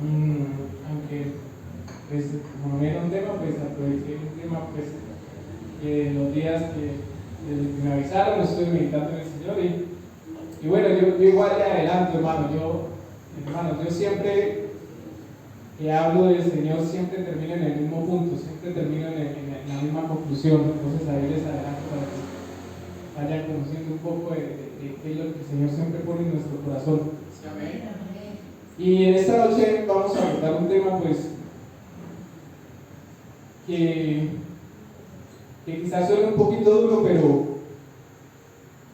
Aunque, pues, como no era un tema, pues aproveché un tema, pues, que los días que me avisaron, estoy meditando en el Señor y bueno, yo igual le adelanto, hermano, yo siempre que hablo del Señor, siempre termino en el mismo punto, siempre termino en la misma conclusión. Entonces ahí les adelanto para que vayan conociendo un poco de qué es lo que el Señor siempre pone en nuestro corazón. Amén. Y en esta noche vamos a tratar un tema, pues, que quizás suene un poquito duro,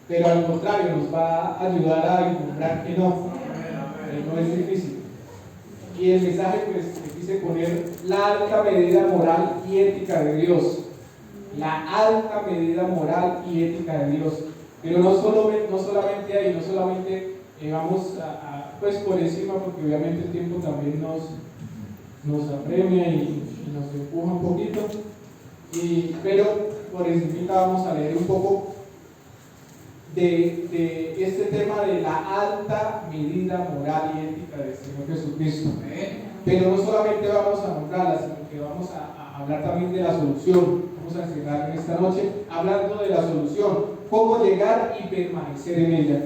pero al contrario nos va a ayudar a encontrar que no es difícil. Y el mensaje, pues, que quise poner: la alta medida moral y ética de Dios. La alta medida moral y ética de Dios. Pero no solamente ahí, no solamente vamos pues por encima, porque obviamente el tiempo también nos apremia y nos empuja un poquito. Pero por encima vamos a leer un poco de este tema de la alta medida moral y ética del Señor Jesucristo. Pero no solamente vamos a nombrarla, sino que vamos a hablar también de la solución. Vamos a encerrar en esta noche hablando de la solución, cómo llegar y permanecer en ella.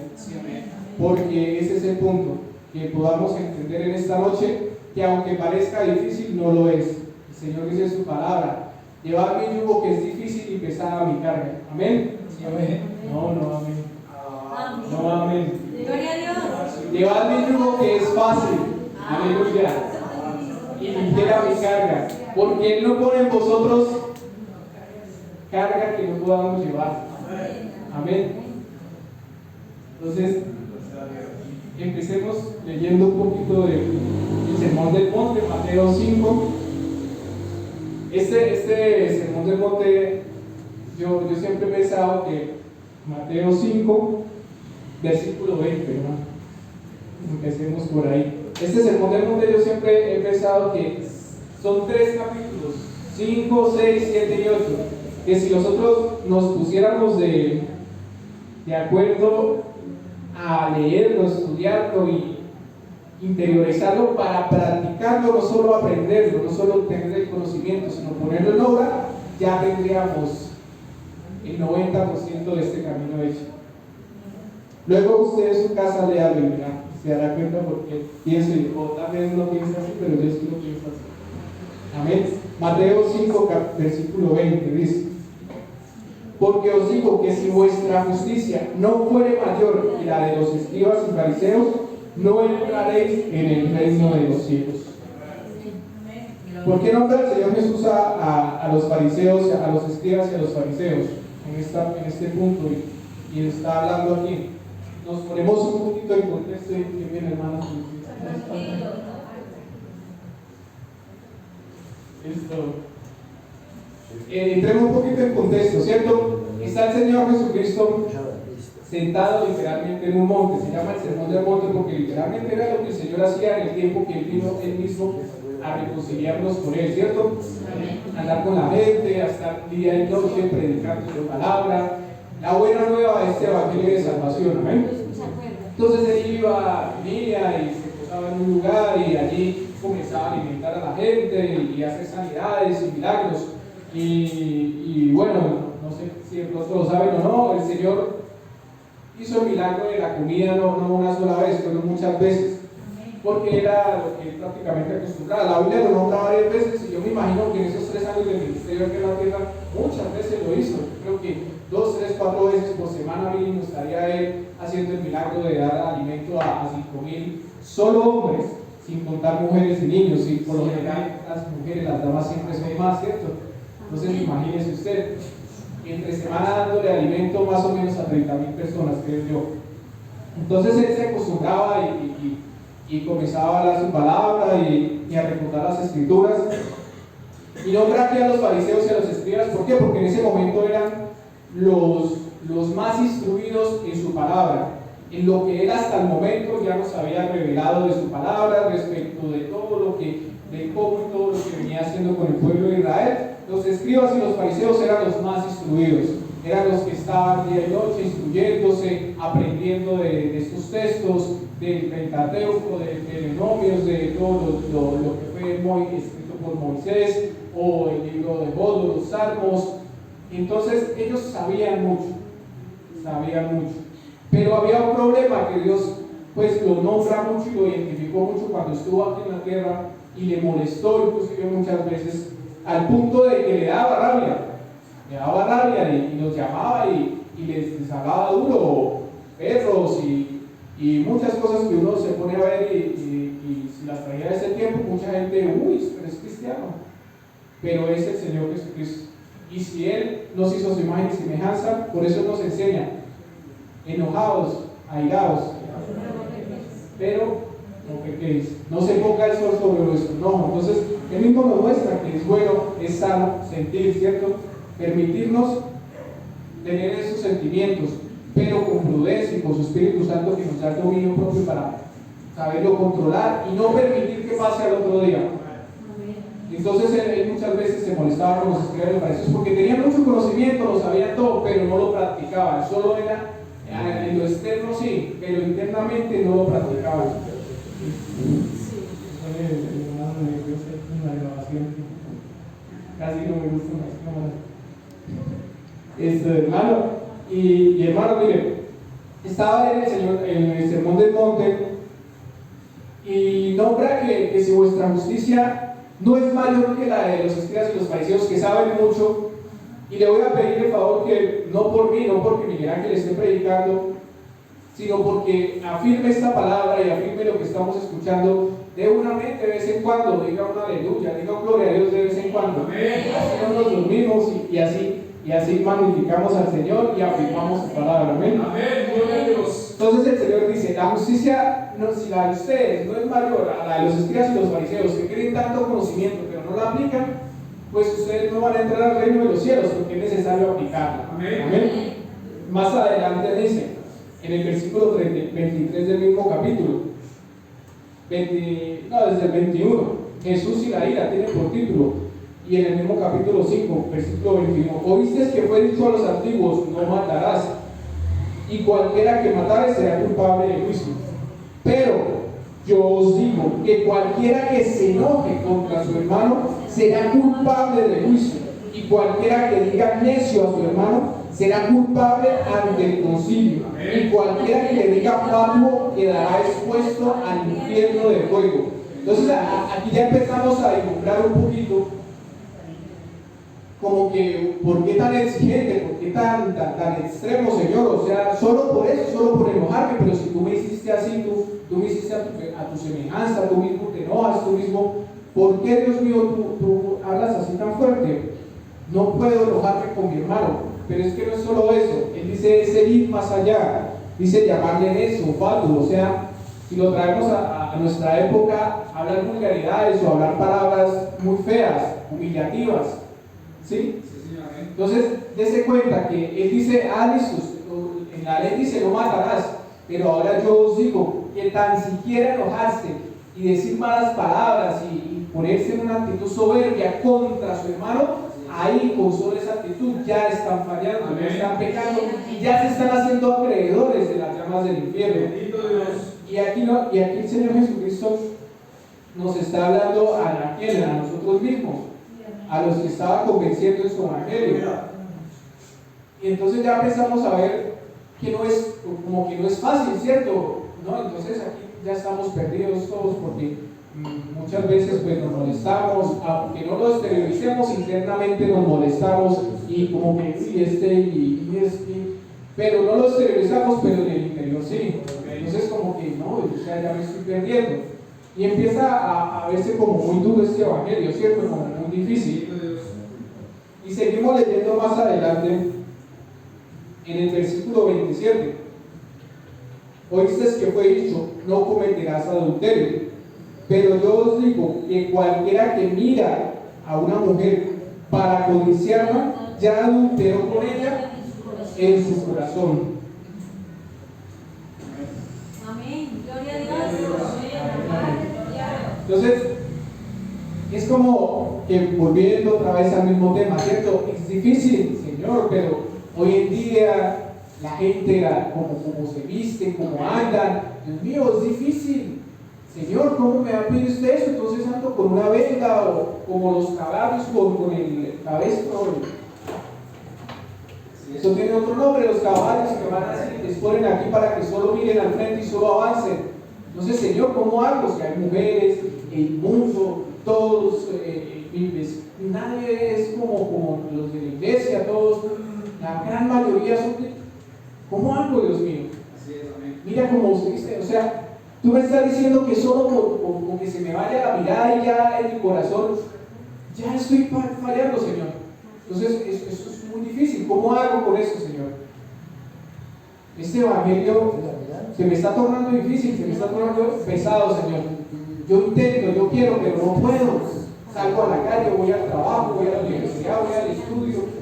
Porque ese es el punto, que podamos entender en esta noche que aunque parezca difícil, no lo es. El Señor dice en su palabra: llevad mi yugo que es difícil y pesada mi carga. Amén. No, amén. No, amén. Gloria a Dios. Llevad mi yugo que es fácil. Aleluya. Y ligera mi carga. Porque Él no pone en vosotros carga que no podamos llevar. Amén. Entonces, empecemos leyendo un poquito del Sermón del Monte, Mateo 5. Este Sermón del Monte, yo siempre he pensado que Mateo 5, versículo 20, ¿no? Empecemos por ahí. Este Sermón del Monte, yo siempre he pensado que son 3 capítulos: 5, 6, 7 y 8. Que si nosotros nos pusiéramos de acuerdo a leerlo, estudiarlo y interiorizarlo para practicarlo, no solo aprenderlo, no solo tener el conocimiento, sino ponerlo en obra, ya tendríamos el 90% de este camino hecho. Luego usted en su casa lea la Biblia, se dará cuenta porque pienso, o tal vez no piensa así, pero yo sí lo pienso así. Amén. Mateo 5, versículo 20 dice: porque os digo que si vuestra justicia no fuere mayor que la de los escribas y fariseos, no entraréis en el reino de los cielos. ¿Por qué nombra el Señor Jesús a los fariseos, a los escribas y a los fariseos en este punto? Y está hablando aquí. Nos ponemos un poquito en contexto. ¿Qué bien, hermanos? Entremos un poquito en contexto, ¿cierto? Está el Señor Jesucristo sentado literalmente en un monte. Se llama el Sermón del Monte porque literalmente era lo que el Señor hacía en el tiempo que Él vino Él mismo a reconciliarnos con Él, ¿cierto? Andar con la gente, a estar día y noche predicando su palabra, la buena nueva de este evangelio de salvación. Amén. Entonces Él venía y se posaba en un lugar y allí comenzaba a alimentar a la gente y hacer sanidades y milagros. Y bueno, no sé si de pronto lo saben o no, el Señor hizo el milagro de la comida no una sola vez, pero muchas veces, porque era lo que él prácticamente acostumbraba. La Biblia lo nombra varias veces y yo me imagino que en esos 3 años de ministerio aquí en la tierra muchas veces lo hizo. Creo que 2, 3, 4 veces por semana mínimo estaría él haciendo el milagro de dar alimento a 5,000 solo hombres, sin contar mujeres y niños. Y por lo general las mujeres, las damas siempre son más, ¿cierto? Entonces imagínese usted, entre semana dándole alimento más o menos a 30,000 personas, creo yo. Entonces él se acostumbraba y comenzaba a hablar su palabra y a recordar las escrituras. Y nombra aquí a los fariseos y a los escribas. ¿Por qué? Porque en ese momento eran los más instruidos en su palabra, en lo que él hasta el momento ya nos había revelado de su palabra, respecto de todo lo que, de cómo y todo lo que venía haciendo con el pueblo de Israel. Los escribas y los fariseos eran los más instruidos. eran los que estaban día y noche instruyéndose, aprendiendo de estos textos, del Pentateuco, de Deuteronomios, de todo lo que fue escrito por Moisés, o el libro de Job, los Salmos. Entonces ellos sabían mucho, pero había un problema que Dios pues lo nombra mucho y lo identificó mucho cuando estuvo aquí en la tierra, y le molestó inclusive muchas veces, al punto de que le daba rabia y los llamaba y les hablaba duro, perros y muchas cosas que uno se pone a ver y si las traía de ese tiempo, mucha gente, pero es cristiano, pero es el Señor Jesucristo. Y si Él nos hizo su imagen y semejanza, por eso nos enseña, enojados, airados, pero no pequéis, no se ponga el sol sobre vuestro enojo. Entonces, Él mismo nos muestra que es bueno, es sano sentir, ¿cierto? Permitirnos tener esos sentimientos, pero con prudencia y con su Espíritu Santo que nos da el dominio propio para saberlo controlar y no permitir que pase al otro día. Entonces él muchas veces se molestaba con los escribas de los fariseos porque tenían mucho conocimiento, lo sabían todo, pero no lo practicaban. Solo era en lo externo sí, pero internamente no lo practicaban. Casi no me gusta más hermano. Y hermano, mire, estaba en el Sermón del Monte, y nombra que si vuestra justicia no es mayor que la de los escribas y los fariseos, que saben mucho, y le voy a pedir el favor que no por mí, no porque Miguel Ángel esté predicando, sino porque afirme esta palabra y afirme lo que estamos escuchando de una mente de vez en cuando, diga una aleluya, diga un gloria a Dios de vez en cuando. Así no nos dormimos y así magnificamos al Señor y afirmamos su palabra. Amén. Entonces el Señor dice, la justicia, si la de ustedes no es mayor a la de los escribas y los fariseos, que tienen tanto conocimiento pero no la aplican, pues ustedes no van a entrar al reino de los cielos, porque es necesario aplicarla. Amén. Más adelante dice, en el versículo 23 del mismo capítulo, desde el 21, Jesús y la ira tiene por título, y en el mismo capítulo 5, versículo 21, oísteis que fue dicho a los antiguos, no matarás, y cualquiera que matare será culpable de juicio. Pero yo os digo que cualquiera que se enoje contra su hermano será culpable de juicio, y cualquiera que diga necio a su hermano será culpable ante el concilio, y cualquiera que le diga fatuo quedará expuesto al infierno de fuego. Entonces aquí ya empezamos a vislumbrar un poquito como que, ¿por qué tan exigente? ¿Por qué tan extremo, Señor? O sea, solo por eso, solo por enojarme, pero si tú me hiciste así, tú me hiciste a tu semejanza, tú mismo te enojas, tú mismo, ¿por qué, Dios mío, tú hablas así tan fuerte? No puedo enojarme con mi hermano, pero es que no es solo eso, Él dice, es ir más allá, dice llamarle necio, fatuo, o sea, si lo traemos a nuestra época, hablar vulgaridades o hablar palabras muy feas, humillativas. ¿Sí? Entonces, dése cuenta que Él dice, en la ley dice, no matarás, pero ahora yo os digo que tan siquiera enojarse y decir malas palabras y ponerse en una actitud soberbia contra su hermano, ahí con solo esa actitud ya están fallando, ya están pecando y ya se están haciendo acreedores de las llamas del infierno. Y aquí el Señor Jesucristo nos está hablando a nosotros mismos, a los que estaba convenciendo en su evangelio. Y entonces ya empezamos a ver que no es fácil, ¿cierto? ¿No? Entonces aquí ya estamos perdidos todos porque muchas veces pues nos molestamos, aunque no lo exterioricemos, internamente nos molestamos y como que pero no lo exteriorizamos, pero en el interior sí. Entonces como que no, o sea, ya me estoy perdiendo. Y empieza a verse como muy duro este evangelio, ¿cierto? Como muy difícil. Y seguimos leyendo más adelante en el versículo 27. Oísteis que fue dicho, no cometerás adulterio. Pero yo os digo que cualquiera que mira a una mujer para codiciarla, ya adulteró con ella en su corazón. Amén. Gloria a Dios. Entonces, es como que volviendo otra vez al mismo tema, ¿cierto? Es difícil, Señor, pero Hoy en día la gente, como se visten, como andan, Dios mío, es difícil. Señor, ¿cómo me va a pedir usted eso? Entonces ando con una venda o como los caballos con el cabestro. Eso tiene otro nombre, los caballos que van así, les ponen aquí para que solo miren al frente y solo avancen. Entonces, Señor, ¿cómo hago? Si hay mujeres, el mundo, todos, nadie es como los de la iglesia, todos, la gran mayoría son de, ¿cómo hago, Dios mío? Mira cómo usted dice, o sea, tú me estás diciendo que solo con que se me vaya la mirada y ya en mi corazón, ya estoy fallando, Señor. Entonces, eso es muy difícil. ¿Cómo hago con eso, Señor? Este evangelio se me está tornando difícil, se me está tornando pesado, Señor. Yo intento, yo quiero, pero no puedo. Salgo a la calle, voy al trabajo, voy a la universidad, voy al estudio.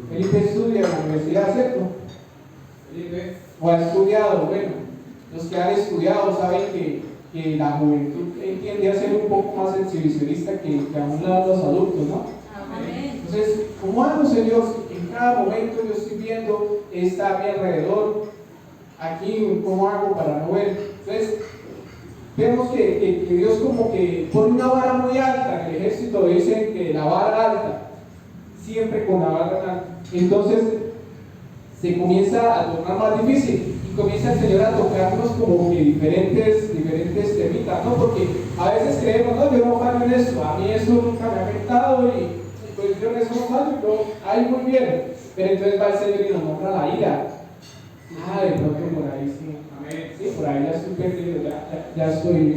Felipe estudia en la universidad, ¿cierto? O ha estudiado, bueno, los que han estudiado saben que la juventud tiende a ser un poco más exhibicionista que aún los adultos, ¿no? Entonces, ¿cómo hago, Señor? En cada momento yo estoy viendo, está a mi alrededor, aquí, ¿cómo hago para no ver? Entonces, vemos que Dios como que pone una vara muy alta. En el ejército dicen que la vara alta, siempre con la vara alta. Entonces, se comienza a tornar más difícil y comienza el Señor a tocarnos como que diferentes temitas, ¿no? Porque a veces creemos, no, yo no fallo en esto, a mí eso nunca me ha afectado y pues yo en eso no fallo, yo, ahí muy bien. Pero entonces va el Señor y nos muestra la ira. De pronto por ahí sí. Sí, por ahí ya estoy perdido,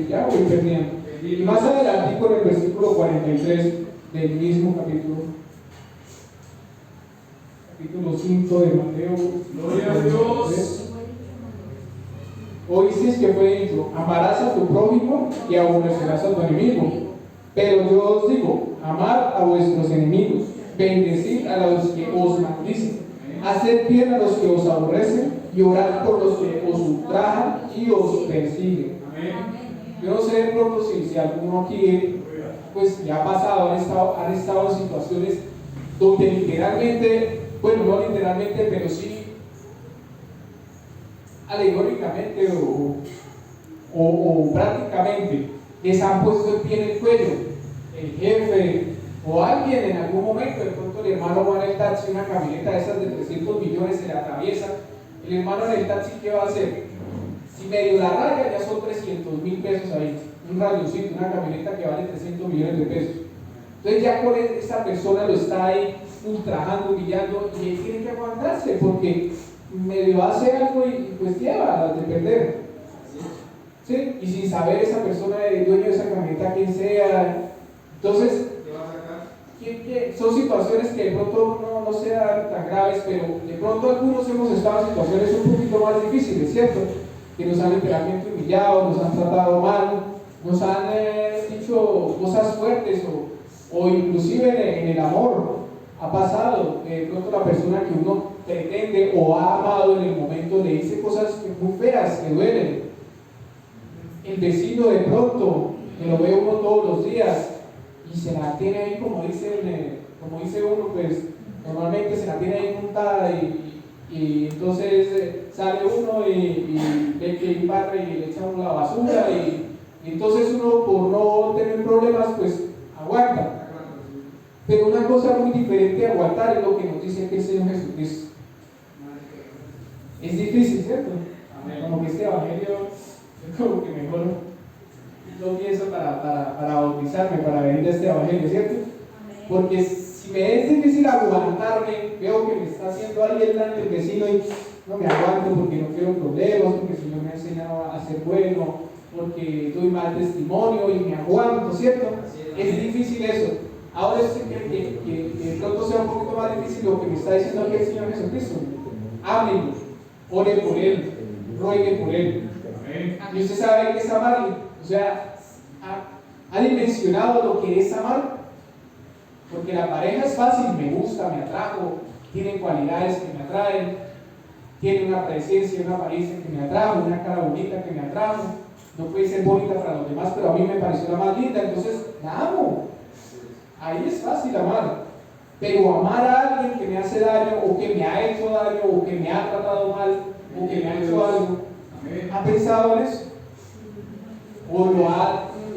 ya voy perdiendo. Y más adelante con el versículo 43 del mismo capítulo 5 de Mateo. Gloria a Dios. Oísteis que fue dicho: amarás a tu prójimo y aborrecerás a tu enemigo. Pero yo os digo: amad a vuestros enemigos, bendecid a los que os maldicen, haced bien a los que os aborrecen y orad por los que os ultrajan y os persiguen. Yo no sé de pronto si alguno aquí pues ya ha pasado, han estado en situaciones donde literalmente, bueno, no literalmente, pero sí alegóricamente o prácticamente les han puesto el pie en el cuello, el jefe o alguien en algún momento. De pronto el hermano va en el taxi, una camioneta de esas de 300 millones se le atraviesa. El hermano en el taxi, ¿qué va a hacer? Si medio la raya, ya son 300.000 pesos ahí, un radiocito, una camioneta que vale 300 millones de pesos. Entonces ya con esa persona lo está ahí ultrajando, humillando, y él tiene que aguantarse porque medio hace algo y pues lleva a de perder. ¿Sí? Y sin saber esa persona, el dueño de esa camioneta, quien sea. Entonces, son situaciones que de pronto no sean tan graves, pero de pronto algunos hemos estado en situaciones un poquito más difíciles, ¿cierto? Que nos han literalmente humillado, nos han tratado mal, nos han dicho cosas fuertes o inclusive en el amor ha pasado. De pronto la persona que uno pretende o ha amado en el momento le dice cosas muy feas, que duelen. El vecino de pronto, que lo ve uno todos los días y se la tiene ahí, como dice uno, pues normalmente se la tiene ahí montada y entonces sale uno y ve que barre y le echa uno la basura y entonces uno, por no tener problemas, pues aguanta. Pero una cosa muy diferente a aguantar es lo que nos dice que el Señor Jesucristo. Es difícil, ¿cierto? Como que este evangelio es como que mejor lo pienso para bautizarme, para venir a este evangelio, ¿cierto? Porque si me es difícil aguantarme, veo que me está haciendo ahí el daño el vecino y no me aguanto porque no quiero problemas, porque el Señor me ha enseñado a ser bueno, porque doy mal testimonio y me aguanto, ¿cierto? Es difícil eso. Ahora es que de pronto sea un poquito más difícil lo que me está diciendo aquí el Señor Jesucristo. Ámenlo, ore por Él, ruegue por Él. Y usted sabe que es amarle, o sea, ha dimensionado lo que es amar, porque la pareja es fácil, me gusta, me atrajo, tiene cualidades que me atraen, tiene una presencia, una apariencia que me atrajo, una cara bonita que me atrajo. No puede ser bonita para los demás, pero a mí me pareció la más linda, entonces la amo. Ahí es fácil amar. Pero amar a alguien que me hace daño, o que me ha hecho daño, o que me ha tratado mal, o que me ha hecho algo, ¿ha pensado en eso? ¿O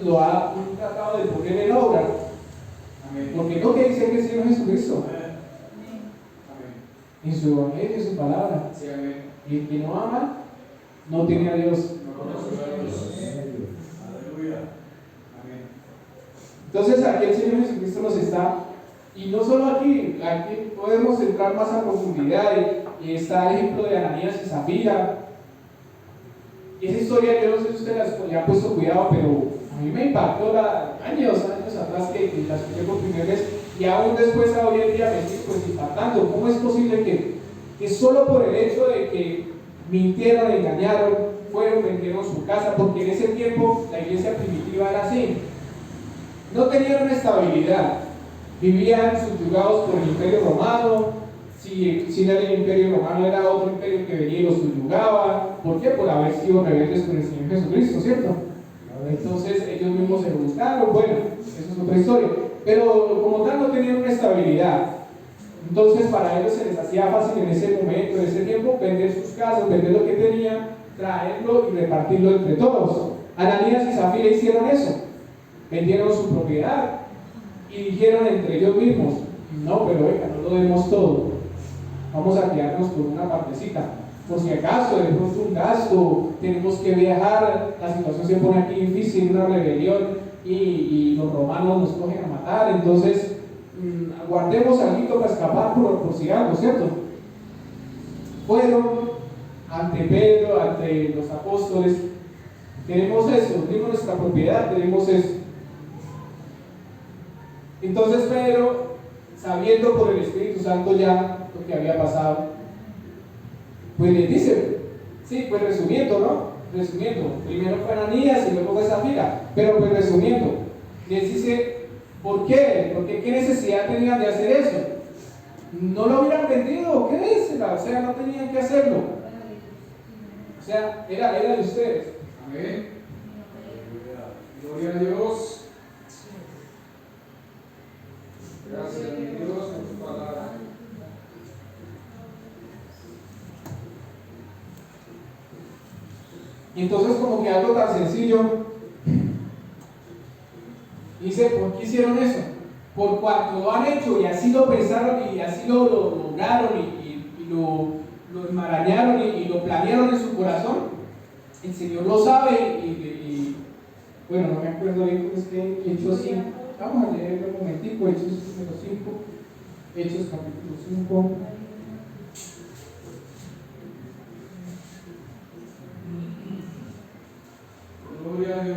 lo ha tratado de poner en obra? Porque no que dice que el Señor Jesucristo en su evangelio, en su palabra, y el que no ama no tiene a Dios. Entonces aquí el Señor Jesucristo nos está, y no solo aquí podemos entrar más a profundidad, y está el ejemplo de Ananías y Zafira. Esa historia yo no sé si usted le ha puesto cuidado, pero a mí me impactó años atrás que la escuché por primera vez, y aún después hoy en día me sigue pues impactando. ¿Cómo es posible que solo por el hecho de que mintieron, engañaron, vendieron su casa? Porque en ese tiempo la iglesia primitiva era así. No tenían una estabilidad, vivían subyugados por el imperio romano. Si no era el imperio romano, era otro imperio que venía y los subyugaba. ¿Por qué? Por haber sido rebeldes con el Señor Jesucristo, ¿cierto? Entonces ellos mismos se buscaron. Bueno, eso es otra historia, pero como tal no tenían una estabilidad. Entonces para ellos se les hacía fácil en ese momento, en ese tiempo, vender sus casas, vender lo que tenían, traerlo y repartirlo entre todos. Ananías y Zafira hicieron eso, vendieron su propiedad y dijeron entre ellos mismos: no, pero venga, no lo demos todo, vamos a quedarnos con una partecita, por si acaso, de pronto un gasto, tenemos que viajar, la situación se pone aquí difícil, una rebelión, y los romanos nos cogen a matar, entonces guardemos algo para escapar por si algo, ¿cierto? Fueron ante Pedro, ante los apóstoles: tenemos eso, tenemos nuestra propiedad, tenemos eso. Entonces Pedro, sabiendo por el Espíritu Santo ya lo que había pasado, pues les dice, sí, pues resumiendo, ¿no? Resumiendo, primero fue Ananías y luego fue Zafira, pero pues resumiendo, les dice: ¿por qué? Porque ¿qué necesidad tenían de hacer eso? ¿No lo hubieran vendido? ¿Qué es? O sea, no tenían que hacerlo. O sea, era de ustedes. Amén. Gloria a Dios. Gracias a Dios por su palabra. Y entonces, como que algo tan sencillo, dice: ¿por qué hicieron eso? Por cuanto lo han hecho y así lo pensaron y así lo lograron y lo enmarañaron y lo planearon en su corazón. El Señor lo sabe y bueno, no me acuerdo bien cómo es que Hechos 5, vamos a leer un momentico, Hechos número 5, Hechos capítulo 5. Gloria a Dios.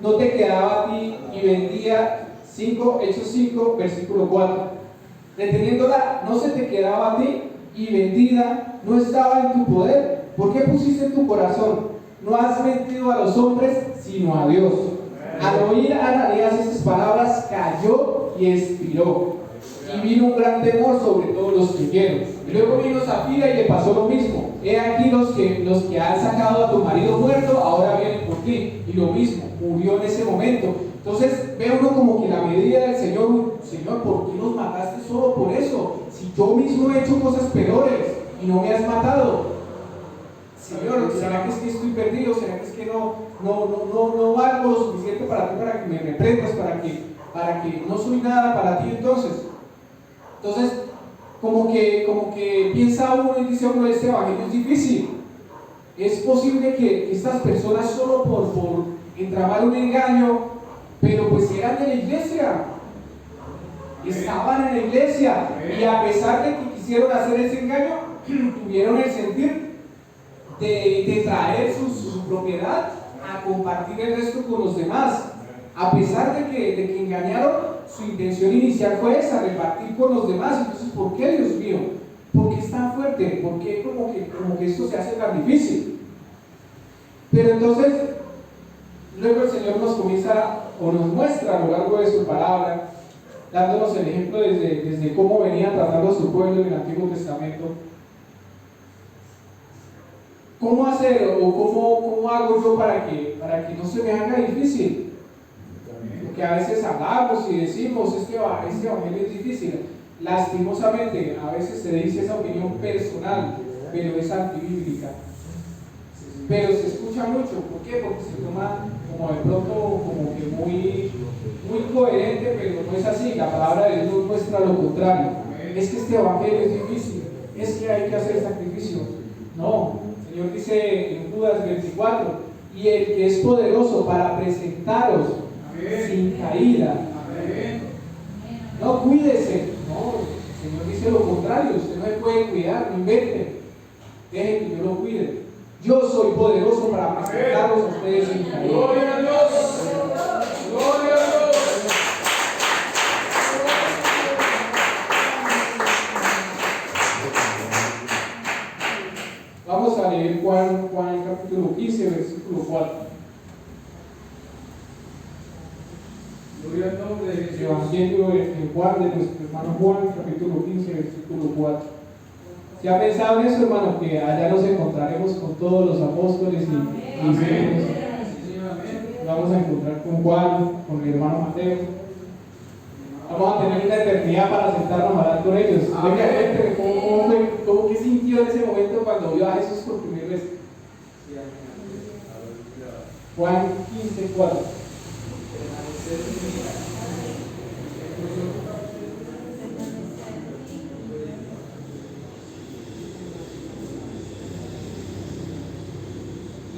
No te quedaba a ti y vendía 5, Hechos 5, versículo 4. Deteniéndola, no se te quedaba a ti y vendida no estaba en tu poder. ¿Por qué pusiste en tu corazón? No has mentido a los hombres, sino a Dios. Al oír a Ananías estas palabras, cayó y expiró. Y vino un gran temor sobre todos los que oyeron. Y luego vino Zafira y le pasó lo mismo. He aquí los que han sacado a tu marido muerto, ahora vienen por ti. Y lo mismo, murió en ese momento. Entonces ve uno como que la medida del Señor: Señor, ¿por qué nos mataste solo por eso? Si yo mismo he hecho cosas peores y no me has matado. Señor, ¿será que es que estoy perdido? ¿Será que es que no valgo lo suficiente para ti, para que me reprendas, para que no soy nada para ti? Entonces como que piensa uno y dice uno: este evangelio es difícil. Es posible que estas personas solo por entramar un engaño, pero pues eran de la iglesia, estaban en la iglesia, y a pesar de que quisieron hacer ese engaño, tuvieron el sentir de traer su propiedad a compartir el resto con los demás. A pesar de que engañaron, su intención inicial fue esa: repartir con los demás. Entonces, ¿por qué, Dios mío? ¿Por qué es tan fuerte? ¿Por qué como que esto se hace tan difícil? Pero entonces, luego el Señor nos comienza o nos muestra a lo largo de su palabra, dándonos el ejemplo desde cómo venía tratando a su pueblo en el Antiguo Testamento. ¿Cómo hacer o cómo hago yo para que no se me haga difícil? porque a veces hablamos y decimos, este evangelio es difícil. Lastimosamente, a veces se dice esa opinión personal, pero es antibíblica. Pero se escucha mucho, ¿por qué? Porque se toma como de pronto como que muy coherente, pero no es así. La palabra de Dios nos muestra lo contrario. Es que este evangelio es difícil, es que hay que hacer sacrificio. No, el Señor dice en Judas 24, y el que es poderoso para presentaros sin caída. No, cuídese. No, el Señor dice lo contrario, usted no se puede cuidar, no invente. Dejen que yo lo cuide. Yo soy poderoso para presentarlos a ustedes sin caída. Gloria a Dios. Gloria a Dios. Vamos a leer Juan capítulo 15, versículo 4. Gloria al nombre de El Jesús. Evangelio de Juan, de nuestro hermano Juan, capítulo 15, versículo 4. ¿Se ha pensado en eso, hermano? Que allá nos encontraremos con todos los apóstoles y Amén. Sí, Señor, amén. vamos a encontrar con Juan, con mi hermano Mateo. Vamos a tener una eternidad para sentarnos a hablar con ellos. Amén. Cuéntame, ¿cómo qué sintió en ese momento cuando vio a Jesús por primera vez? Juan 15, 4.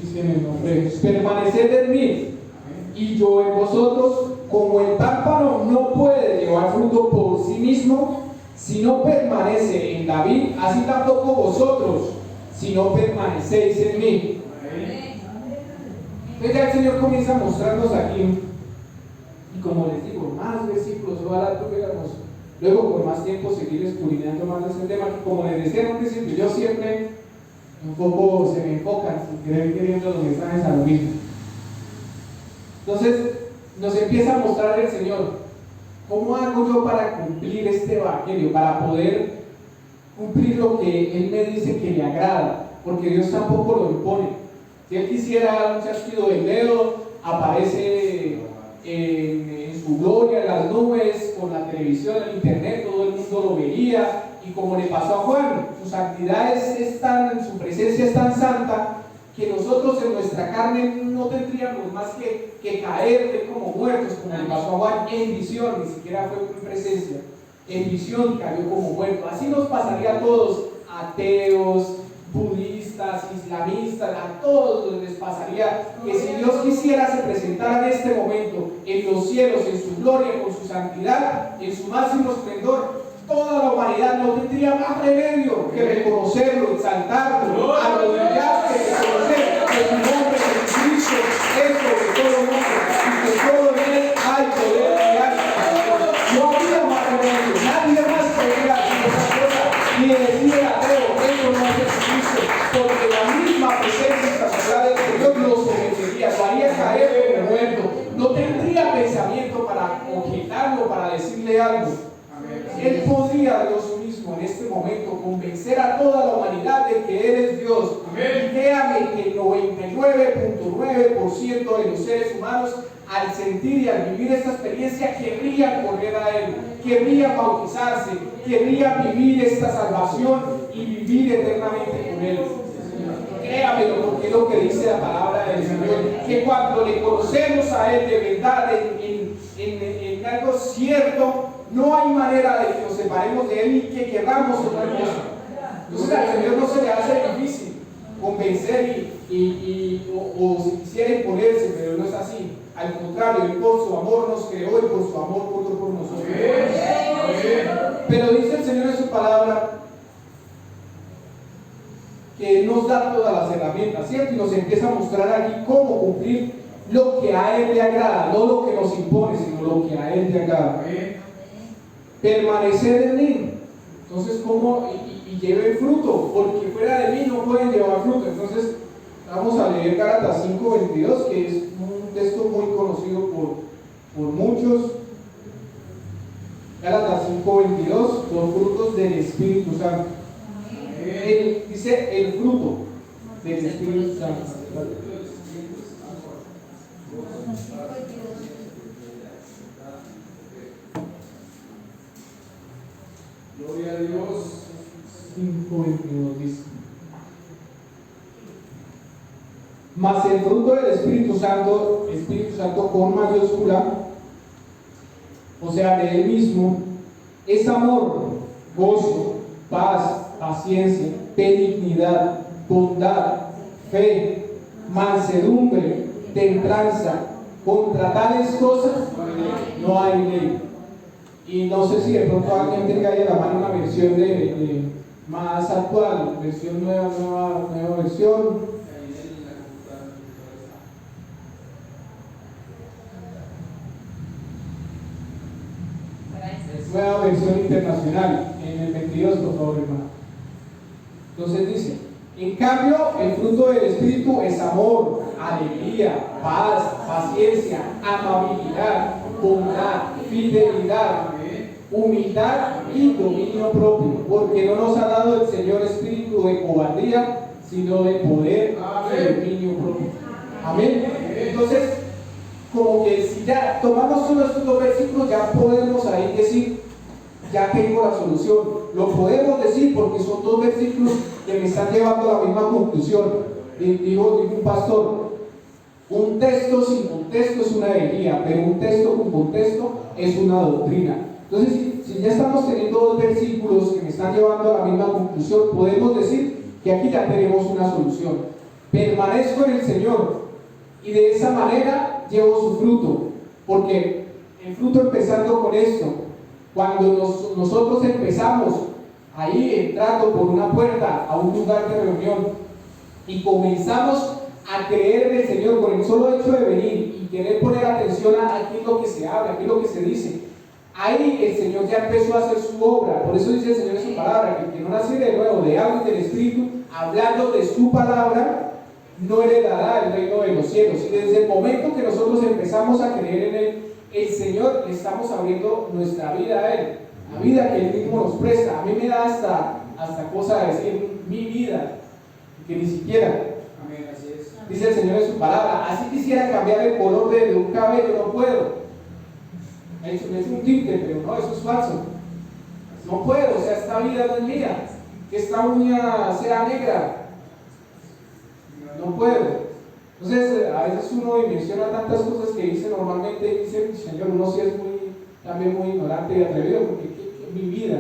Dice en el nombre de Jesús: permaneced en mí y yo en vosotros, como el pámpano no puede llevar fruto por sí mismo si no permanece en la vid, así tampoco vosotros si no permanecéis en mí. Entonces ya el Señor comienza a mostrarnos aquí, y como les digo, más versículos, ojalá tuviéramos luego por más tiempo seguir escudriñando más de ese tema, que como les decía en un principio, yo siempre un poco se me enfocan sin querer queriendo los mensajes a lo mismo. Entonces nos empieza a mostrar el Señor cómo hago yo para cumplir este evangelio, para poder cumplir lo que Él me dice que le agrada, porque Dios tampoco lo impone. Si Él quisiera un chasquido del dedo, aparece en su gloria en las nubes, con la televisión, el internet, todo el mundo lo vería. Y como le pasó a Juan, su santidad su presencia es tan santa, que nosotros en nuestra carne no tendríamos más que caer como muertos, como le pasó a Juan en visión, ni siquiera fue en presencia, en visión cayó como muerto. Así nos pasaría a todos, ateos, budistas, islamistas, a todos les pasaría que si Dios quisiera se presentara en este momento en los cielos, en su gloria, con su santidad, en su máximo esplendor, toda la humanidad no tendría más remedio que reconocerlo, exaltarlo, arrodillarse, reconocer que su nombre es Cristo, es sobre todo nombre, y que solo en Él hay poder real. No había más remedio, nadie más podría hacer esa cosa, ni decir ateo, eso no es Jesucristo, porque la misma presencia sagrada de Dios lo sometería, lo haría caer como muerto, no tendría pensamiento para objetarlo, para decirle algo. Él podría Dios mismo en este momento convencer a toda la humanidad de que Él es Dios. Y créame que el 99.9% de los seres humanos, al sentir y al vivir esta experiencia, querrían correr a Él, querrían bautizarse, querrían vivir esta salvación y vivir eternamente con Él. Créamelo, porque es lo que dice la palabra del Señor, que cuando le conocemos a Él de verdad, en algo cierto, no hay manera de que nos separemos de Él ni que queramos otra cosa. Entonces al Señor no se le hace difícil convencer o si quisiera imponerse, pero no es así. Al contrario, Él por su amor nos creó y por su amor murió por nosotros. Pero dice el Señor en su palabra que Él nos da todas las herramientas, ¿cierto? Y nos empieza a mostrar aquí cómo cumplir lo que a Él le agrada, no lo que nos impone, sino lo que a Él le agrada. Permanecer en mí. Entonces, ¿cómo? Y lleve fruto, porque fuera de mí no pueden llevar fruto. Entonces, vamos a leer Gálatas 5:22, que es un texto muy conocido por muchos. Gálatas 5:22, los frutos del Espíritu Santo. Dice el fruto del Espíritu Santo. Gloria a Dios. 5:22 dice: mas el fruto del Espíritu Santo con mayúscula, o sea, de Él mismo, es amor, gozo, paz, paciencia, benignidad, bondad, fe, mansedumbre, templanza. Contra tales cosas no hay ley. Y no sé si de pronto alguien tenga ahí a la mano una versión de más actual, versión nueva versión. Nueva versión internacional, en el 22, por favor, hermano. Entonces dice: en cambio, el fruto del Espíritu es amor, alegría, paz, paciencia, amabilidad, bondad, fidelidad, humildad y dominio propio, porque no nos ha dado el Señor espíritu de cobardía, sino de poder y dominio propio. Amén. Entonces, como que si ya tomamos solo estos dos versículos, ya podemos ahí decir: ya tengo la solución. Lo podemos decir porque son dos versículos que me están llevando a la misma conclusión. Dijo un pastor: un texto sin contexto es una herejía, pero un texto con contexto es una doctrina. Entonces, si ya estamos teniendo dos versículos que me están llevando a la misma conclusión, podemos decir que aquí ya tenemos una solución. Permanezco en el Señor y de esa manera llevo su fruto, porque el fruto, empezando con esto, cuando nosotros empezamos ahí entrando por una puerta a un lugar de reunión y comenzamos a creer en el Señor con el solo hecho de venir y querer poner atención a qué es lo que se habla, qué es lo que se dice, ahí el Señor ya empezó a hacer su obra. Por eso dice el Señor en su palabra que el que no nace de nuevo, de agua y del Espíritu, hablando de su palabra, no heredará el reino de los cielos. Y desde el momento que nosotros empezamos a creer en Él, el Señor, le estamos abriendo nuestra vida a Él, la vida que Él mismo nos presta. A mí me da hasta cosa de decir mi vida, que ni siquiera. Amén, así es. Dice el Señor en su palabra: así quisiera cambiar el color de un cabello, no puedo. Es un tinte, pero no, eso es falso. No puedo, o sea, esta vida no es mía. Que esta uña sea negra, no puedo. Entonces, a veces uno dimensiona tantas cosas que dice normalmente, dice: Señor, uno sí es también muy ignorante y atrevido, porque ¿qué es mi vida?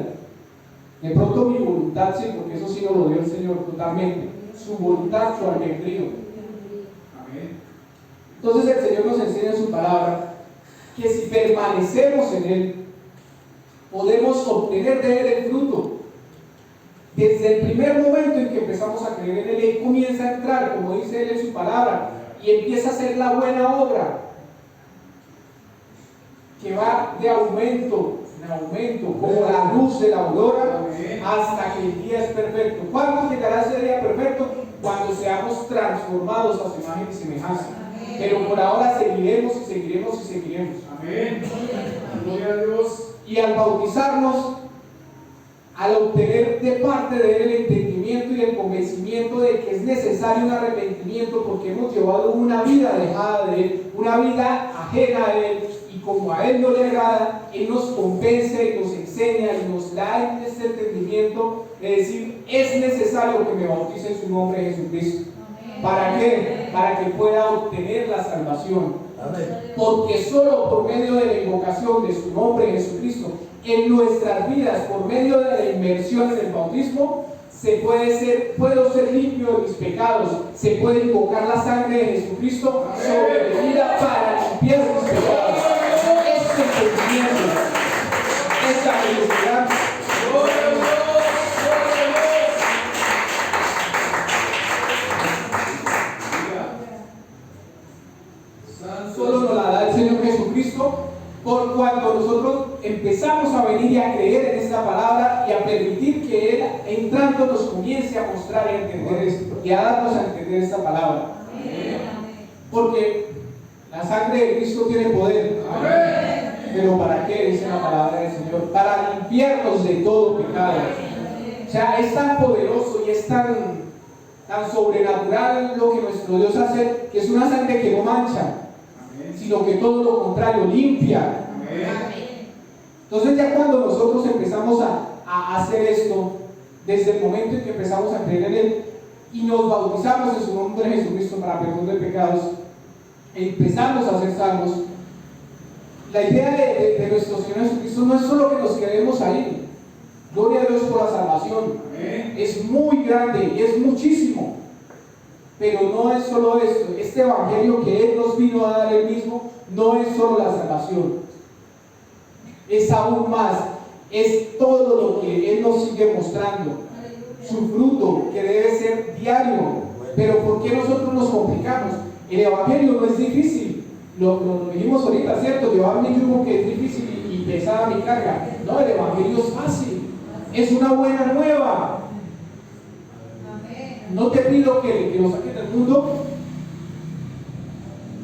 De pronto mi voluntad, sí, porque eso sí nos lo dio el Señor totalmente. Su voluntad, su albedrío. Amén. Entonces el Señor nos enseña en su palabra que si permanecemos en Él, podemos obtener de Él el fruto. Desde el primer momento en que empezamos a creer en Él, Él comienza a entrar, como dice Él en su palabra, y empieza a hacer la buena obra, que va de aumento en aumento, como la luz de la aurora, hasta que el día es perfecto. ¿Cuándo llegará ese día perfecto? Cuando seamos transformados a su imagen y semejanza. Pero por ahora seguiremos y seguiremos y seguiremos. Amén. Gloria a Dios. Y al bautizarnos, al obtener de parte de Él el entendimiento y el convencimiento de que es necesario un arrepentimiento, porque hemos llevado una vida alejada de Él, una vida ajena a Él, y como a Él no le agrada, Él nos convence y nos enseña y nos da este entendimiento de decir: es necesario que me bautice en su nombre, Jesucristo. ¿Para qué? Para que pueda obtener la salvación. Amén. Porque solo por medio de la invocación de su nombre, Jesucristo, en nuestras vidas, por medio de la inmersión en el bautismo, puedo ser limpio de mis pecados. Se puede invocar la sangre de Jesucristo sobre mi vida para limpiar mis pecados. Este entendimiento, esta felicidad, solo nos la da el Señor Jesucristo, por cuando nosotros empezamos a venir y a creer en esta palabra y a permitir que Él, entrando, nos comience a mostrar y a entender esto, y a darnos a entender esta palabra. Porque la sangre de Cristo tiene poder. Pero ¿para qué? Dice la palabra del Señor: para limpiarnos de todo pecado. O sea, es tan poderoso y es tan sobrenatural lo que nuestro Dios hace, que es una sangre que no mancha, sino que todo lo contrario, limpia. Entonces ya cuando nosotros empezamos a hacer esto desde el momento en que empezamos a creer en Él y nos bautizamos en su nombre de Jesucristo para perdón de pecados, empezamos a ser salvos. La idea de nuestro Señor Jesucristo no es solo que nos quedemos ahí. Gloria a Dios por la salvación. Amén. Es muy grande y es muchísimo. Pero no es solo esto. Este evangelio que Él nos vino a dar Él mismo no es solo la salvación. Es aún más. Es todo lo que Él nos sigue mostrando. Su fruto que debe ser diario. Pero ¿por qué nosotros nos complicamos? El evangelio no es difícil. Lo dijimos ahorita, ¿cierto? Llevar mi yugo que es difícil y pesada mi carga. No, el evangelio es fácil. Es una buena nueva. No te pido que lo saques del mundo.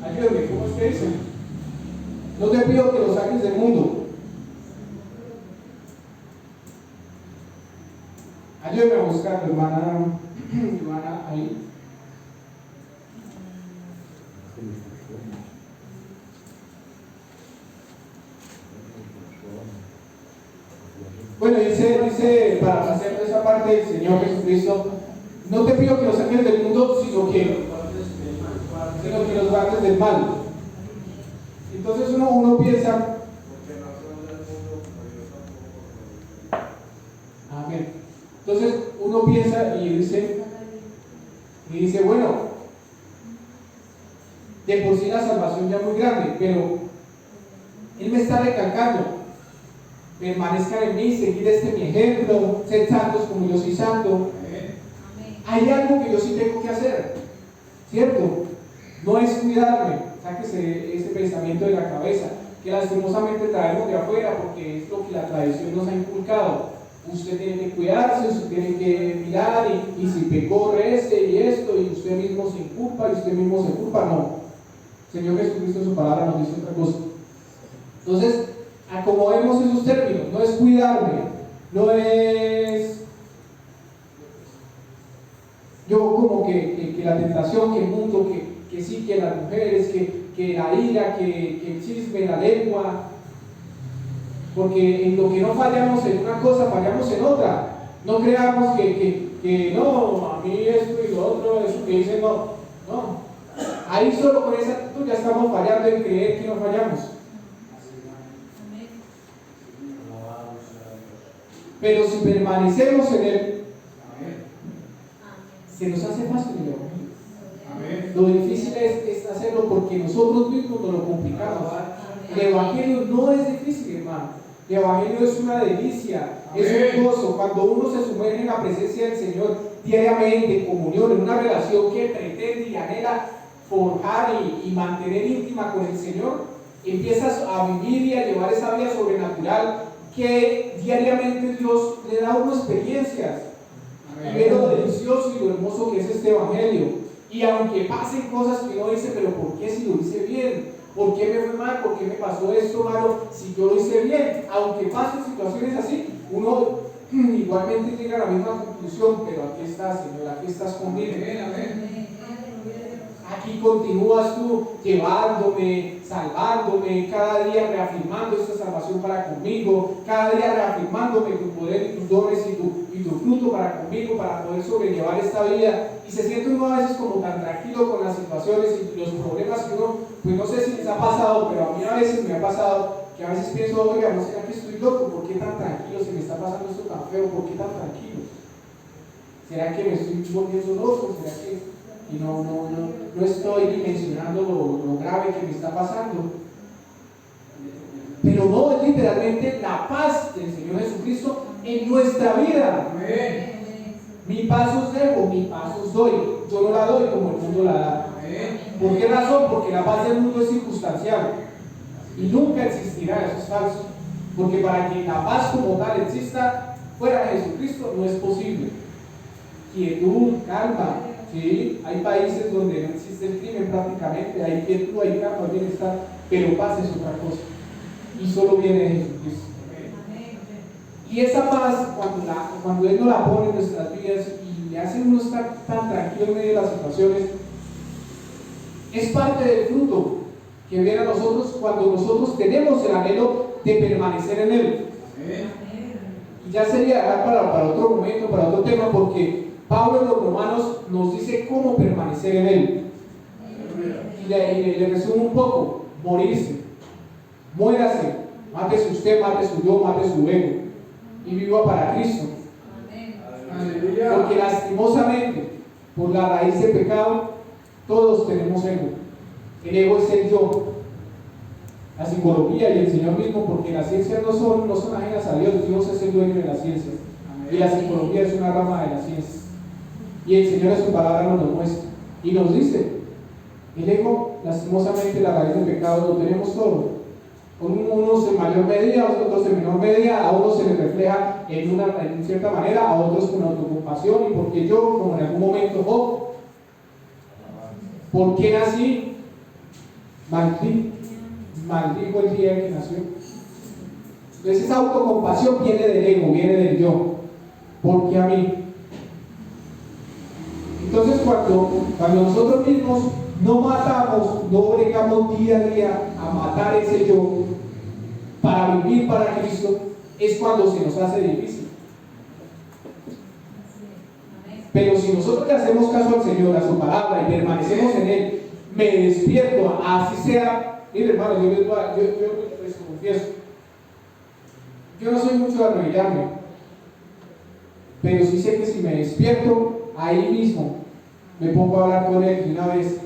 Ayúdame, ¿cómo es que dice? No te pido que lo saques del mundo. Ayúdame a buscarlo, hermana. Hermana, ahí. Bueno, dice para hacer esa parte del Señor Jesucristo, no te pido que los saques del mundo, sino que los guardes del mal. Entonces uno piensa, amén. Entonces uno piensa y dice, bueno, de por sí la salvación ya es muy grande, pero Él me está recalcando. Permanezcan en mí, seguir mi ejemplo, ser santos como yo soy santo. Hay algo que yo sí tengo que hacer, ¿cierto? No es cuidarme, sáquese ese pensamiento de la cabeza, que lastimosamente traemos de afuera porque es lo que la tradición nos ha inculcado. Usted tiene que cuidarse, usted tiene que mirar y si pecó, rece y esto, y usted mismo se inculpa y usted mismo se culpa. No, Señor Jesucristo en su palabra nos dice otra cosa. Entonces, acomodemos esos términos. No es cuidarme, no es yo como que la tentación, que el mundo, que sí, que las mujeres, que la ira, que el chisme, la lengua, porque en lo que no fallamos en una cosa, fallamos en otra. No creamos que no, a mí esto y lo otro, eso que dicen no. Ahí solo con esa actitud ya estamos fallando en creer que no fallamos. Pero si permanecemos en Él, se nos hace fácil el evangelio. Lo difícil es hacerlo porque nosotros mismos nos lo complicamos. El evangelio no es difícil, hermano. El evangelio es una delicia, es un gozo. Cuando uno se sumerge en la presencia del Señor diariamente, en comunión, en una relación que pretende y anhela forjar y mantener íntima con el Señor, empiezas a vivir y a llevar esa vida sobrenatural que diariamente Dios le da unas experiencias. Y ve lo delicioso y lo hermoso que es este evangelio. Y aunque pasen cosas que uno dice, pero ¿por qué si lo hice bien? ¿Por qué me fue mal? ¿Por qué me pasó esto malo? Si yo lo hice bien, aunque pasen situaciones así, uno igualmente llega a la misma conclusión, pero aquí estás, Señor, aquí estás conmigo. Aquí continúas tú llevándome, salvándome, cada día reafirmando esta salvación para conmigo, cada día reafirmándome tu poder y tus dones y tu fruto para conmigo, para poder sobrellevar esta vida. Y se siente uno a veces como tan tranquilo con las situaciones y los problemas que uno, pues no sé si les ha pasado, pero a mí a veces me ha pasado que a veces pienso, oiga, ¿no será que estoy loco? ¿Por qué tan tranquilo? Se me está pasando esto tan feo, ¿por qué tan tranquilo? ¿Será que me estoy volviendo loco? ¿Será que...? Y no estoy dimensionando lo grave que me está pasando. Pero no, es literalmente la paz del Señor Jesucristo en nuestra vida. Mi paz os dejo, mi paz os doy. Yo no la doy como el mundo la da. ¿Por qué razón? Porque la paz del mundo es circunstancial y nunca existirá, eso es falso. Porque para que la paz como tal exista fuera de Jesucristo no es posible. Quietud, calma. Sí, hay países donde no existe el crimen prácticamente, hay quietud, hay calma, hay bienestar, pero paz es otra cosa y solo viene de Jesucristo. Y esa paz, cuando Él nos la pone en nuestras vidas y le hace uno estar tan tranquilo en medio de las situaciones, es parte del fruto que viene a nosotros cuando nosotros tenemos el anhelo de permanecer en Él. y ya sería dejar para otro momento, para otro tema, porque Pablo en los Romanos nos dice cómo permanecer en él. Y le resumo un poco: morirse, muérase, mátese usted, mate su yo, mate su ego, y viva para Cristo. Aleluya. Porque lastimosamente, por la raíz del pecado, todos tenemos ego. El ego es el yo. La psicología y el Señor mismo, porque las ciencias no son ajenas a Dios. Dios es el dueño de las ciencias. Y la psicología es una rama de las ciencias. Y el Señor en su palabra nos lo muestra. Y nos dice: el ego, lastimosamente, la raíz del pecado, lo tenemos todo. Unos en mayor medida, otros en menor medida. A unos se les refleja en cierta manera, a otros con autocompasión. Y porque yo, como en algún momento Job, ¿por qué nací? Maldijo el día en que nació. Entonces esa autocompasión viene del ego, viene del yo. ¿Por qué a mí? Entonces cuando nosotros mismos no matamos, no bregamos día a día a matar ese yo para vivir para Cristo, es cuando se nos hace difícil. Pero si nosotros le hacemos caso al Señor, a su palabra, y permanecemos en Él, me despierto, así sea. Mire, hermano, yo les confieso, yo no soy mucho de arrodillarme, pero sí sé que si me despierto, ahí mismo me pongo a hablar con Él de una vez.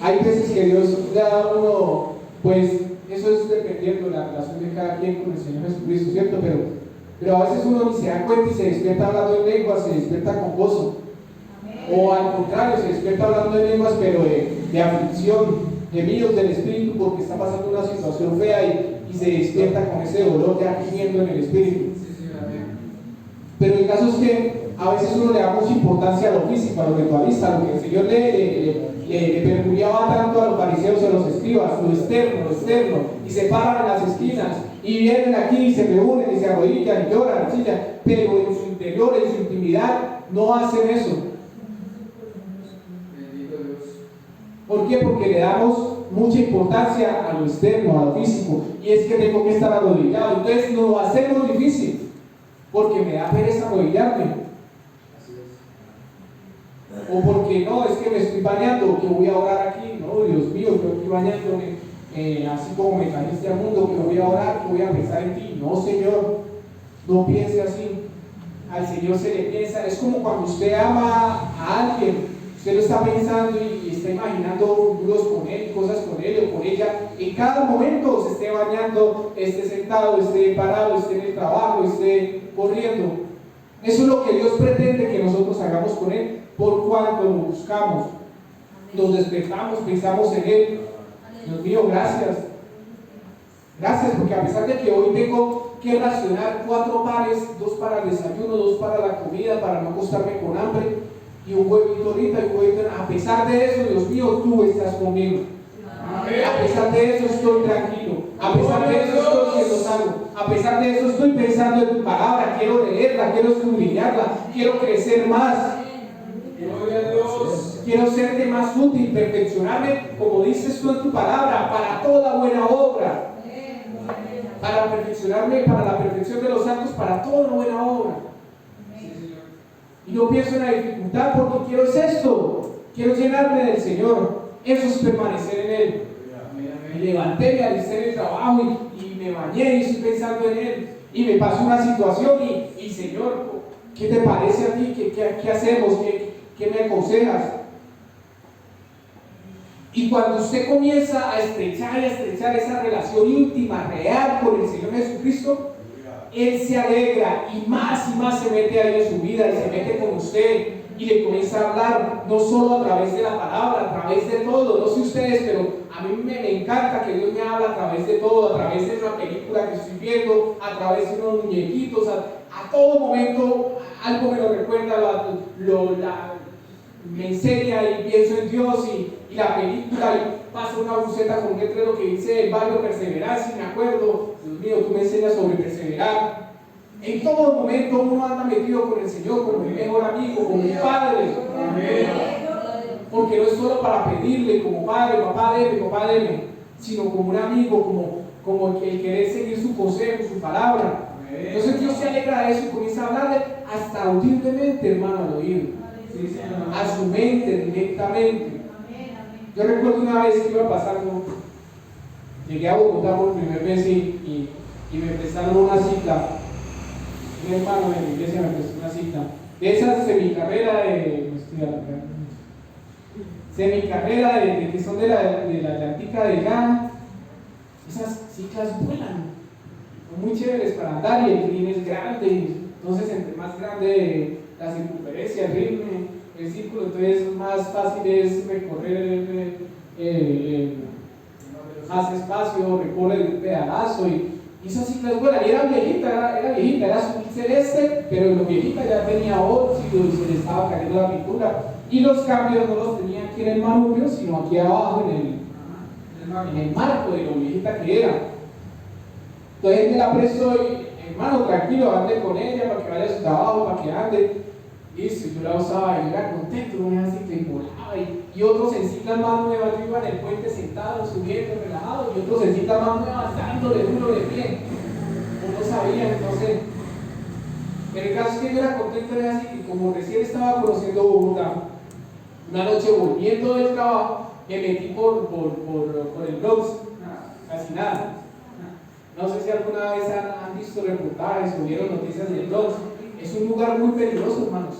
Hay veces que Dios le da a uno, pues eso es dependiendo de la relación de cada quien con el Señor Jesucristo, ¿cierto? Pero a veces uno ni se da cuenta y se despierta hablando en lenguas, se despierta con gozo. O al contrario, se despierta hablando en lenguas, pero de aflicción, gemidos del espíritu, porque está pasando una situación fea y se despierta con ese dolor ya gimiendo en el espíritu. Pero el caso es que a veces uno le da mucha importancia a lo físico, a lo ritualista, a lo que el Señor le perjuriaba tanto a los fariseos y a los escribas, lo externo, y se paran en las esquinas, y vienen aquí y se reúnen y se arrodillan y lloran, chillan, pero en su interior, en su intimidad, no hacen eso. ¿Por qué? Porque le damos mucha importancia a lo externo, a lo físico, y es que tengo que estar arrodillado. Entonces nos lo hacemos difícil, porque me da pereza arrodillarme, o porque no, es que me estoy bañando, que voy a orar aquí. No, Dios mío, yo estoy bañándome, así como me trajiste al mundo, que voy a orar, que voy a pensar en ti. No, Señor, no piense así. Al Señor se le piensa. Es como cuando usted ama a alguien. Usted lo está pensando y está imaginando futuros con él, cosas con él o con ella. En cada momento se esté bañando, esté sentado, esté parado, esté en el trabajo, esté corriendo. Eso es lo que Dios pretende que nosotros hagamos con Él, por cuanto lo buscamos. Nos despertamos, pensamos en Él. Dios mío, gracias. Gracias, porque a pesar de que hoy tengo que racionar 4 pares, 2 para el desayuno, 2 para la comida, para no acostarme con hambre, y un huevito ahorita y un huevito. A pesar de eso, Dios mío, tú estás conmigo. A pesar de eso estoy tranquilo. A pesar de eso estoy siendo salvo. A pesar de eso estoy pensando en tu palabra. Quiero leerla, quiero escudriñarla, quiero crecer más. Gloria a Dios. Quiero serte más útil, perfeccionarme, como dices tú en tu palabra, para toda buena obra. Para perfeccionarme, para la perfección de los santos, para toda buena obra. Y no pienso en la dificultad, porque quiero es esto, quiero llenarme del Señor. Eso es permanecer en Él. Me levanté, me alisté en el trabajo y me bañé y estoy pensando en Él. Y me pasó una situación y Señor, ¿qué te parece a ti? ¿Qué hacemos? ¿Qué me aconsejas? Y cuando usted comienza a estrechar esa relación íntima, real con el Señor Jesucristo, Él se alegra y más se mete ahí en su vida y se mete con usted y le comienza a hablar, no solo a través de la palabra, a través de todo. No sé ustedes, pero a mí me encanta que Dios me habla a través de todo, a través de una película que estoy viendo, a través de unos muñequitos, a todo momento algo me lo recuerda, me enseña y pienso en Dios y la película, y pasa una buceta con un letrero que dice el barrio perseverancia y me acuerdo, Dios mío, tú me enseñas sobre perseverar. En todo momento uno anda metido con el Señor, como mi mejor amigo, como mi padre. Amén. Porque no es solo para pedirle como padre, papá deme, sino como un amigo, como el querer seguir su consejo, su palabra. Entonces Dios se alegra de eso y comienza a hablarle hasta audiblemente, hermano, al oído. A su mente directamente. Yo recuerdo una vez que iba pasando, llegué a Bogotá por primer vez y me prestaron una cita. Un hermano de la iglesia me prestó una cita. De esa semicarrera de que son de la Atlántica de Ghana. Esas ciclas vuelan, son muy chéveres para andar y el rin es grande, entonces entre más grande la circunferencia, el círculo, entonces más fácil es recorrer más espacio, recorre el pedalazo y esas ciclas vuelan. Y era viejita, era azul celeste, pero lo viejita ya tenía óxido y se le estaba cayendo la pintura y los cambios no los tenía aquí en el manubrio, sino aquí abajo en el marco de lo viejita que era. Entonces me la prestó y, hermano, tranquilo, ande con ella para que vaya a su trabajo, para que ande. Listo, yo la usaba y era contento, no me hacía que volaba. Y otros en ciclas más nuevas, yo iba en el puente sentado, subiendo, relajado, y otros en ciclas más nuevas, dándole duro de pie. No sabía, entonces. Pero el caso es que yo era contento, era así, que como recién estaba conociendo Bogotá, una noche volviendo del trabajo, me metí por el Bronx, casi nada. No sé si alguna vez han visto reportajes o vieron noticias del Bronx. Es un lugar muy peligroso, hermanos.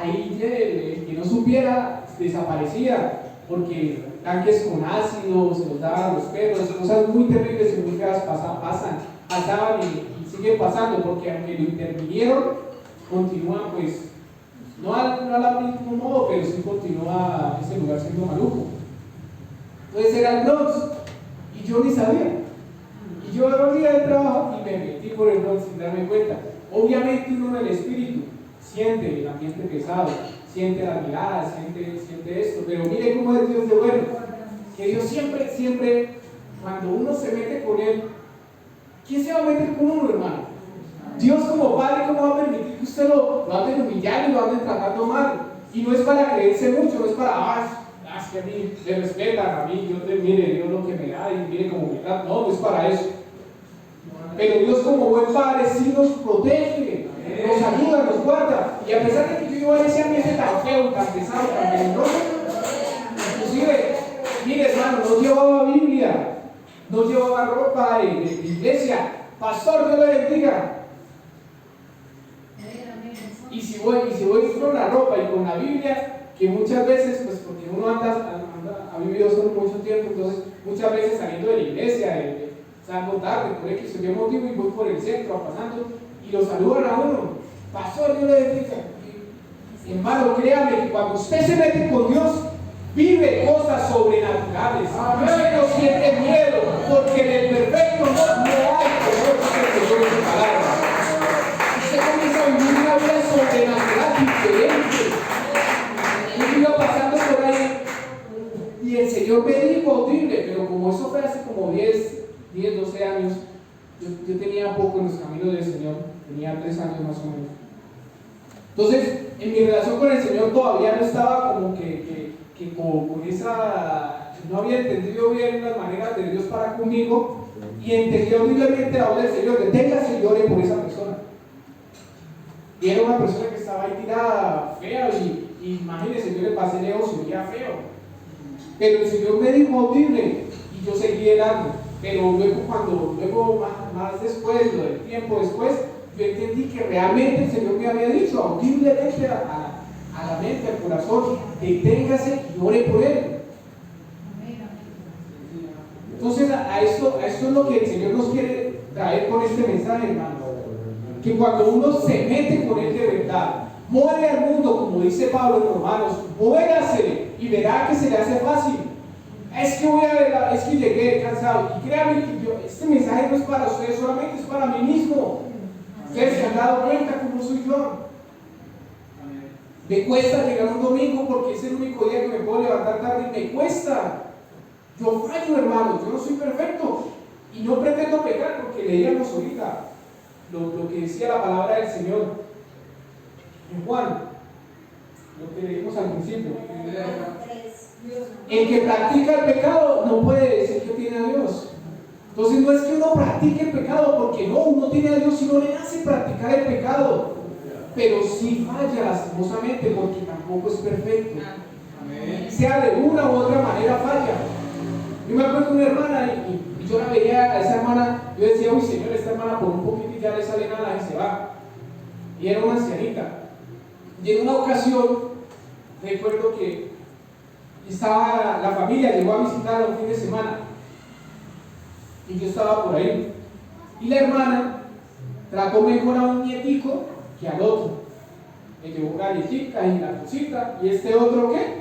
Ahí el que no supiera desaparecía, porque tanques con ácido se los daban a los perros, cosas muy terribles y muy feas pasaban y siguen pasando, porque aunque lo intervinieron, continúan pues. No al mismo modo, pero sí continúa ese lugar siendo maluco. Entonces era el Bronx y yo ni sabía. Y yo volvía del trabajo y me metí por el Bronx sin darme cuenta. Obviamente uno en el espíritu siente el ambiente pesado, siente las miradas, siente esto, pero mire cómo es Dios de bueno. Que Dios siempre, cuando uno se mete con Él, ¿quién se va a meter con uno, hermano? Dios como Padre, ¿cómo va a permitir que usted lo anden humillando y lo anden tratando mal? Y no es para creerse mucho, no es para, es que a mí me respetan, a mí, mire, Dios lo que me da y mire cómo me da. No es para eso. Pero Dios como buen Padre sí nos protege, nos ayuda, nos guarda. Y a pesar de que yo iba en ese ambiente tan feo, tan pesado, tan peligroso, inclusive, mire hermano, no llevaba Biblia, no llevaba ropa de iglesia. Pastor, Dios le bendiga. Y si voy con la ropa y con la Biblia, que muchas veces, pues porque uno ha vivido solo mucho tiempo, entonces muchas veces saliendo de la iglesia, salgo tarde por X o Y motivo y voy por el centro pasando y lo saludan a uno. Pastor, Dios le bendiga. Hermano, créame que cuando usted se mete con Dios, vive cosas sobrenaturales. Usted no siente miedo, porque en el perfecto no hay temor, dice el Señor en su palabra. Usted comienza a vivir una vida sobrenatural diferente. Yo iba pasando por ahí y el Señor me dijo audible, pero como eso fue hace como 10, 12 años, yo tenía poco en los caminos del Señor, tenía 3 años más o menos. Entonces, en mi relación con el Señor todavía no estaba como que con esa, no había entendido bien las maneras de Dios para conmigo y entendí audiblemente la voz del Señor, deténgase y llore por esa persona. Y era una persona que estaba ahí tirada, fea, y imagínense, yo le pasé lejos y veía feo. Pero el Señor me dijo audible y yo seguí helando. Pero luego más después, lo del tiempo después, yo entendí que realmente el Señor me había dicho audiblemente a la mente, al corazón, deténgase y ore por él. Entonces a esto es lo que el Señor nos quiere traer con este mensaje, hermano. Que cuando uno se mete con él de verdad, muere al mundo, como dice Pablo en Romanos, muérase y verá que se le hace fácil. Es que llegué cansado. Y créanme que este mensaje no es para ustedes solamente, es para mí mismo. Ustedes se han dado cuenta cómo soy yo. Me cuesta llegar un domingo porque es el único día que me puedo levantar tarde y me cuesta. Yo fallo, hermano, yo no soy perfecto. Y no pretendo pecar porque leíamos ahorita lo que decía la palabra del Señor en Juan, lo que leímos al principio. El que practica el pecado no puede decir que tiene a Dios. Entonces no es que uno practique el pecado, porque no, uno tiene a Dios y no le hace practicar el pecado, pero sí falla lastimosamente porque tampoco es perfecto. Sea de una u otra manera falla. Yo me acuerdo de una hermana y yo la veía a esa hermana, yo decía, uy Señor, esta hermana por un poquito ya le sale nada y se va. Y era una ancianita. Y en una ocasión recuerdo que la familia llegó a visitarla un fin de semana y yo estaba por ahí, y la hermana trató mejor a un nietico que al otro. Le llevó galletitas y la cosita, y este otro ¿qué?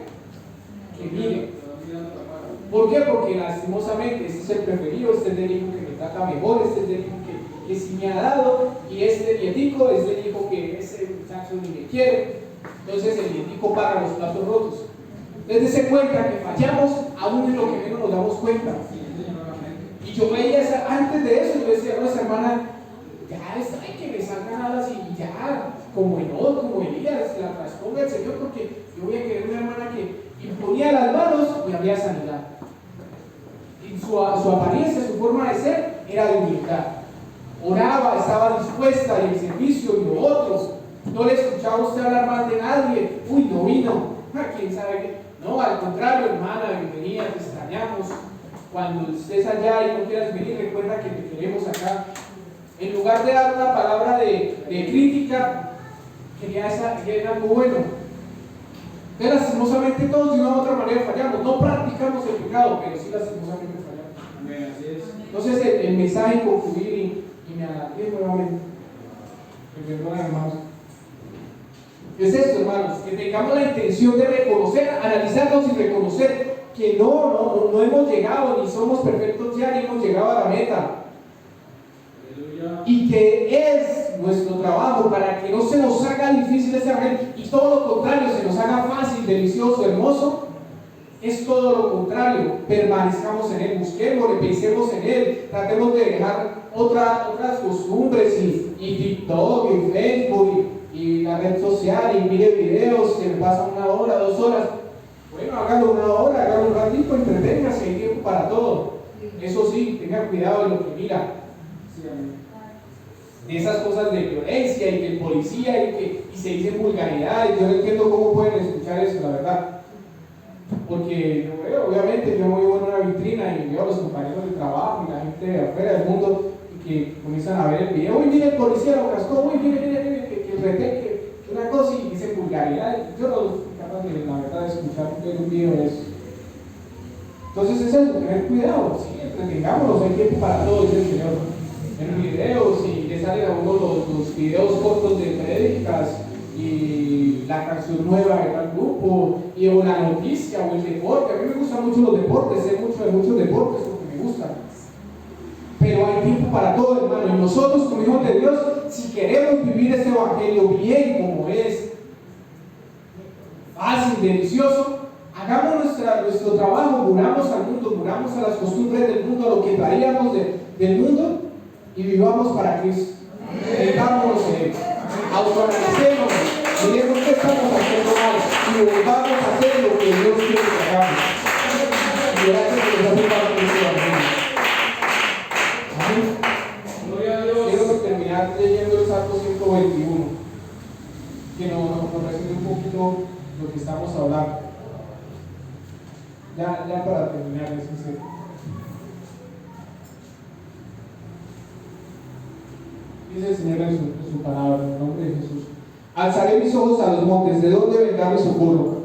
Que mire. ¿Por qué? Porque lastimosamente este es el preferido, este es el hijo que me trata mejor, este es el hijo que sí me ha dado, y este nietico es el hijo que ese muchacho ni me quiere. Entonces el nietico paga los platos rotos. Entonces se cuenta que fallamos aún en lo que menos nos damos cuenta. Y yo veía antes de eso, yo decía, no, esa hermana, ya está bien que me salgan alas y ya, como Enoch, como Elías, la trasponga el Señor, porque yo voy a querer una hermana que imponía las manos y había sanidad. Y su apariencia, su forma de ser era de humildad. Oraba, estaba dispuesta y el servicio y lo otro. No le escuchaba a usted hablar mal de nadie. Uy, no vino. ¿Quién sabe qué? No, al contrario, hermana, bienvenida, te extrañamos. Cuando estés allá y no quieras venir, recuerda que te queremos acá. En lugar de dar una palabra de crítica, quería algo bueno. Entonces, lastimosamente todos de una u otra manera fallamos. No practicamos el pecado, pero sí lastimosamente fallamos. Amén, así es. Entonces el mensaje concluir y me alargué nuevamente. Me perdonan, hermanos. Es esto, hermanos, que tengamos la intención de reconocer, analizarnos y reconocer que no hemos llegado, ni somos perfectos ya, ni hemos llegado a la meta. Aleluya. Y que es nuestro trabajo para que no se nos haga difícil ese evangelio y todo lo contrario, se nos haga fácil, delicioso, hermoso. Es todo lo contrario, permanezcamos en Él, busquémosle, pensemos en Él, tratemos de dejar otras costumbres y TikTok y Facebook y la red social y mire videos que me pasan 1 hora, 2 horas. Bueno, hágalo 1 hora, hágalo un ratito, entreténgase, hay tiempo para todo. Eso sí, tenga cuidado de lo que mira. De esas cosas de violencia y que el policía y se dicen vulgaridades. Yo no entiendo cómo pueden escuchar eso, la verdad. Porque obviamente yo me voy a una vitrina y veo a los compañeros de trabajo y la gente de afuera del mundo y que comienzan a ver el video. Uy, mire, el policía lo cascó, uy, mire, que el retén, que una cosa y dicen vulgaridades. Yo no soy capaz de, la verdad, de escuchar un video de eso. Entonces es eso, tener cuidado, sí, entretengámonos, hay tiempo para todo, dice el Señor. En videos y le salen a uno los videos cortos de prédicas y la canción nueva de tal grupo o la noticia o el deporte. A mí me gustan mucho los deportes, sé mucho de muchos deportes porque me gustan, pero hay tiempo para todo, hermano. Y nosotros como hijos de Dios, si queremos vivir este evangelio bien como es, fácil, delicioso, hagamos nuestro trabajo, muramos al mundo, muramos a las costumbres del mundo, a lo que traíamos del mundo y vivamos para Cristo. Metámonos en Él, autoanalicémonos, miremos qué estamos haciendo mal y volvamos a hacer lo que Dios quiere que hagamos. Y gracias por esa parte de este evangelio. Amén. Gloria a Dios. Quiero terminar leyendo el Salmo 121, que nos resume un poquito lo que estamos hablando. Ya para terminar, es sincero. Dice el Señor en su palabra, en el nombre de Jesús. Alzaré mis ojos a los montes, ¿de dónde vendrá mi socorro?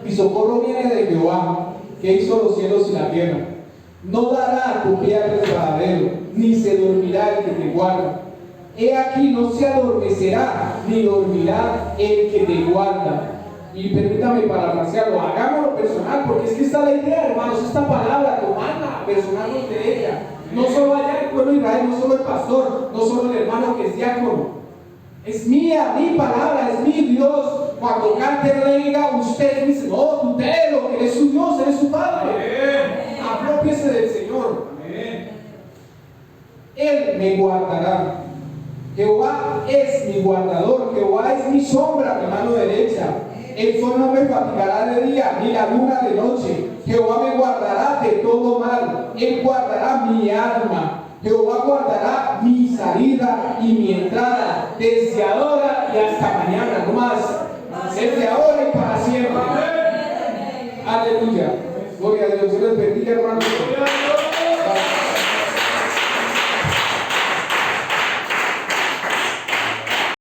Mi socorro viene de Jehová, que hizo los cielos y la tierra. No dará a tu pie al resbaladero, ni se dormirá el que te guarda. He aquí, no se adormecerá, ni dormirá el que te guarda. Y permítame parafrasearlo, hagámoslo personal, porque es que está la idea, hermanos, esta palabra, tomarla personalmente de ella. No solo allá el pueblo de Israel, no solo el pastor, no solo el hermano que es diácono. Es mía, mi palabra, es mi Dios. Cuando cante le diga, usted dice, no, tutelo, que Él es su Dios, Él es su Padre. Apropiese del Señor. Amén. Él me guardará. Jehová es mi guardador, Jehová es mi sombra, mi mano derecha. El sol no me fatigará de día, ni la luna de noche. Jehová me guardará de todo mal. Él guardará mi alma. Jehová guardará mi salida y mi entrada, desde ahora y hasta mañana, no más. Desde ahora y para siempre. Aleluya. Gloria a Dios. Dios les bendiga, hermanos.